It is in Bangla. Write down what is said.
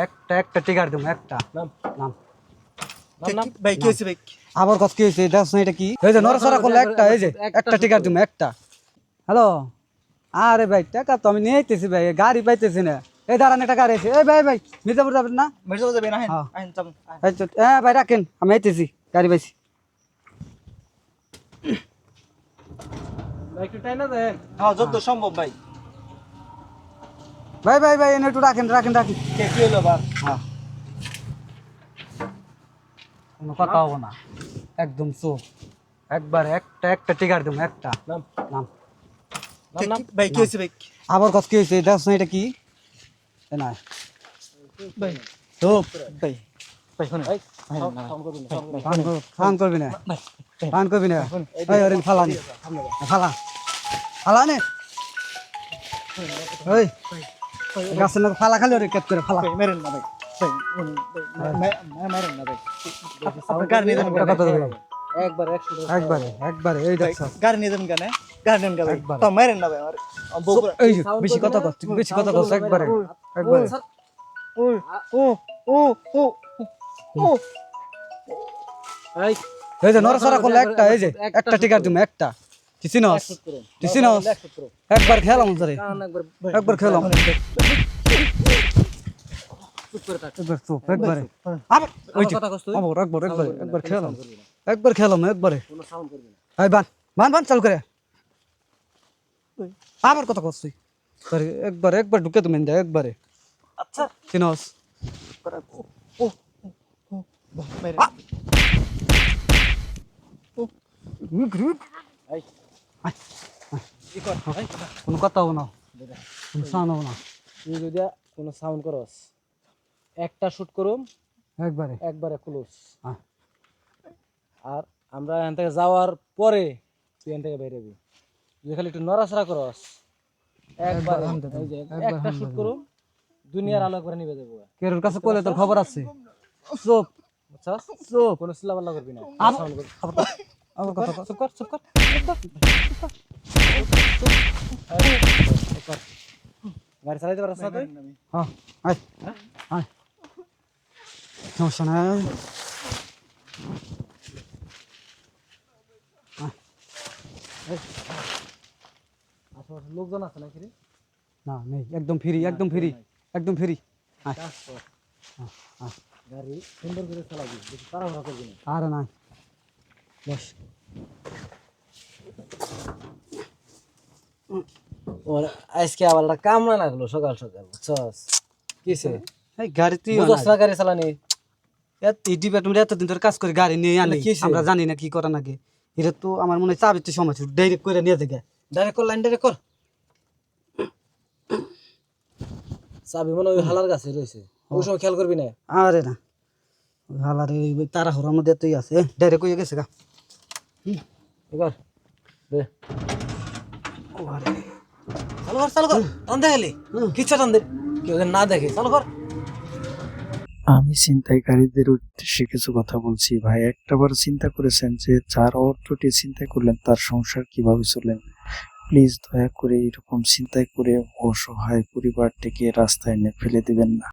একটা একটা টিকার দেবো একটা নাম নাম নাম ভাই কি হইছে ভাই? আবার কত কি হয়েছে দেখছ না এটা কি এই যে নড়াচড়া করলে একটা এই যে একটা টিকার দেবো একটা হ্যালো আরে ভাই টাকা তো আমি নিয়ে আইতেছি ভাই গাড়ি পাইতেছি না এই দাঁড়ান একটা গাড়ি আছে এই ভাই ভাই মির্জাপুর যাবেন না মির্জাপুর যাবেন আহেন হ্যাঁ। আহেন যাবেন এই তো, ভাই রাখেন আমি আইতেছি গাড়ি পাইছি ভাই একটু টাইনা দেন হ্যাঁ যত সম্ভব ভাই ভাই ভাই ভাই এনে একটু রাখেন রাখেন রাখেন কি হলো বার হ্যাঁ কোনো কথা হবো না একদম চোখ একবার একটা একটা টিকার দেবো একটা নাম নাম নাম ভাই কি হইছে ভাই? আবার কত কি হয়েছে দেখছ না এটা কি এ না ভাই চুপ ভাই ভাই শুনুন ভাই ফান করবি না ফান করবি না এই ওরে ফালা নে ফালা ফালা নে ওই গাছের না ফালা খালি ওরে কেট করে ফালা ভাই মেরেন না ভাই ভাই মেরেন না ভাই আপনি গাড়ি নিয়ে যাবেন কথা বললাম একবার 100 একবারে একবারে এই দেখছ গাড়ি নিয়ে যাবেন কেন গাড়ি নেন ভাই একবার। তো মেরেন না ভাই আমার বগুড়া এই যে, বেশি কথা কর তুই বেশি কথা কর একবারে একবারে ও ও ও ও ও এই এই যে নড়াচড়া করলে একটা এই যে একটা টিকার দিমু একটা তুই চিনস তুই চিনস একবার খেলাম তোরে একবার খেলাম একবার চুপ একবারে আবার ওই যে, আবার একবার একবারে একবার খেলাম একবার খেলাম একবারে এই বান বান বান চালু করে আবার কথা কস তুই তোরে একবার একবার ঢুকে তুমি দে একবারে আচ্ছা চিনস ও মেরেন এই কি কর এই কোনো কথা হবো না কোনো সাউন্ড হবো না তুই যদি কোনো সাউন্ড করস একটা শুট করুম একবারে একবারে ক্লোজ হ্যাঁ। আর আমরা এখান থেকে যাওয়ার পরে তুই এখান থেকে বের হবি তুই খালি একটু নড়াচড়া করস একবার এই যে একটা শুট করুম দুনিয়ার আলো করে নিবে দেবো কেরোর কাছে কইলে তোর খবর আছে চুপ বুঝছস চুপ কোনো চিল্লাপাল্লা করবি না আবার- সাউন্ড করবি আবার কথা কর চুপ কর চুপ কর গাড়ি চালাইতে পারছ না তুই হ্যাঁ আয় আয় সমস্যা নাই আশেপাশে লোকজন আছে নাকি রে না নেই একদম ফ্রি একদম ফ্রি একদম ফ্রি আয় কাজ কর আয় গাড়ি সুন্দর করে চালাবি বেশি তাড়াহুড়া করবি না আরে নাই বস ওর আজকে আবার একটা কামড়া লাগলো সকাল সকাল বুঝছস কিসে এই গাড়ি তুই বুঝছস না গাড়ি চালানি এই ডিপার্টমেন্ট এতদিন ধরে কাজ করে গাড়ি নিয়ে আনি কিসে? আমরা জানি না কি করা নাকি এটা তো আমার মনে হয় চাবির তো সময় ডাইরেক্ট করে নিয়ে দেখে ডাইরেক্ট কর লাইন ডাইরেক্ট কর চাবি মনে হয় ওই হালার কাছে রয়েছে ওই সময় খেয়াল করবি না আরে না হালারে তারা হরার মধ্যে তুই আছে ডাইরেক্ট হয়ে গেছে গা এবার দে আরে চালু কর টান দে খালি কিচ্ছু টান দে কেউ যেন না দেখে চালু কর আমি ছিনতাইকারীদের উদ্দেশ্যে কিছু কথা বলছি ভাই। একটাবার চিন্তা করেছেন যে যার অর্থটি চিন্তা করলেন তার সংসার কিভাবে চলেন? প্লিজ দয়া করে এরকম চিন্তাই করে অসহায় পরিবারটিকে রাস্তায় এনে ফেলে দিবেন না।